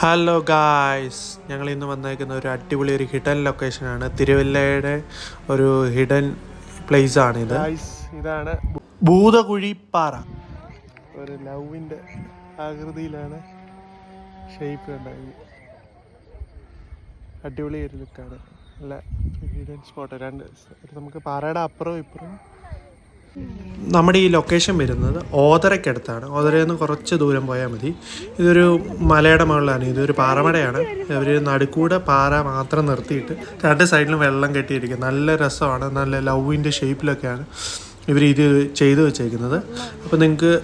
Hello guys, ഞങ്ങൾ ഇന്ന് വന്നേക്കുന്ന ഒരു അടിപൊളി ഒരു ഹിഡൻ ലൊക്കേഷനാണ്. തിരുവല്ലയുടെ ഒരു ഹിഡൻ പ്ലേസ് ആണിത്. ഇതാണ് ഭൂതകുഴി പാറ. ഒരു ലവിൻ്റെ ആകൃതിയിലാണ് ഷേപ്പ് ഉണ്ടായത്. അടിപൊളി ഒരു ലുക്കാണ്. നല്ല ഹിഡൻ സ്പോട്ട്. നമുക്ക് പാറയുടെ അപ്പുറവും ഇപ്പുറവും. നമ്മുടെ ഈ ലൊക്കേഷൻ വരുന്നത് ഓതറയ്ക്കടുത്താണ്. ഓതറയിൽ നിന്ന് കുറച്ച് ദൂരം പോയാൽ മതി. ഇതൊരു മലയുടെ മുകളിലാണ്. ഇതൊരു പാറമടയാണ്. അവർ നടുക്കൂടെ പാറ മാത്രം നിർത്തിയിട്ട് രണ്ട് സൈഡിലും വെള്ളം കെട്ടിയിരിക്കും. നല്ല രസമാണ്. നല്ല ലവിൻ്റെ ഷേപ്പിലൊക്കെയാണ് ഇവർ ഇത് ചെയ്തു വെച്ചേക്കുന്നത്. അപ്പോൾ നിങ്ങൾക്ക്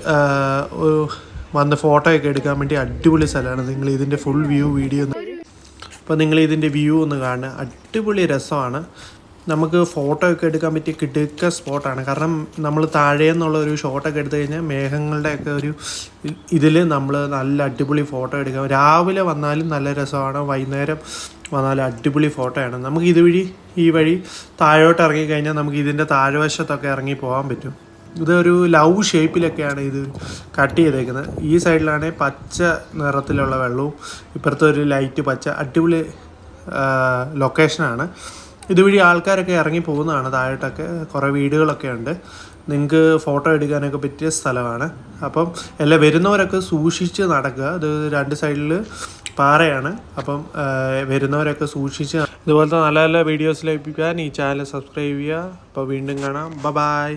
വന്ന് ഫോട്ടോ ഒക്കെ എടുക്കാൻ വേണ്ടി അടിപൊളി സ്ഥലമാണ്. നിങ്ങൾ ഇതിൻ്റെ ഫുൾ വീഡിയോ അപ്പോൾ നിങ്ങൾ ഇതിൻ്റെ വ്യൂ ഒന്ന് കാണുക. അടിപൊളി രസമാണ്. നമുക്ക് ഫോട്ടോ ഒക്കെ എടുക്കാൻ പറ്റിയ കിടുക്ക സ്പോട്ടാണ്. കാരണം നമ്മൾ താഴെ നിന്നുള്ള ഒരു ഷോട്ടൊക്കെ എടുത്തു കഴിഞ്ഞാൽ മേഘങ്ങളുടെയൊക്കെ ഒരു ഇതിൽ നമ്മൾ നല്ല അടിപൊളി ഫോട്ടോ എടുക്കാം. രാവിലെ വന്നാലും നല്ല രസമാണ്, വൈകുന്നേരം വന്നാലും അടിപൊളി ഫോട്ടോയാണ്. നമുക്ക് ഈ വഴി താഴോട്ട് ഇറങ്ങിക്കഴിഞ്ഞാൽ നമുക്ക് ഇതിൻ്റെ താഴ്വശത്തൊക്കെ ഇറങ്ങി പോകാൻ പറ്റും. ഇതൊരു ലവ് ഷേപ്പിലൊക്കെയാണ് ഇത് കട്ട് ചെയ്തേക്കുന്നത്. ഈ സൈഡിലാണെങ്കിൽ പച്ച നിറത്തിലുള്ള വെള്ളവും ഇപ്പുറത്തെ ഒരു ലൈറ്റ് പച്ച. അടിപൊളി ലൊക്കേഷനാണ്. ഇതുവഴി ആൾക്കാരൊക്കെ ഇറങ്ങി പോകുന്നതാണ്. താഴോട്ടൊക്കെ കുറേ വീടുകളൊക്കെ ഉണ്ട്. നിങ്ങൾക്ക് ഫോട്ടോ എടുക്കാനൊക്കെ പറ്റിയ സ്ഥലമാണ്. അപ്പം എല്ലാം വരുന്നവരൊക്കെ സൂക്ഷിച്ച് നടക്കുക. ഇത് രണ്ട് സൈഡിൽ പാറയാണ്. അപ്പം വരുന്നവരൊക്കെ സൂക്ഷിച്ച് ഇതുപോലത്തെ നല്ല നല്ല വീഡിയോസ് ലഭിക്കാൻ ഈ ചാനൽ സബ്സ്ക്രൈബ് ചെയ്യുക. അപ്പോൾ വീണ്ടും കാണാം. ബൈ.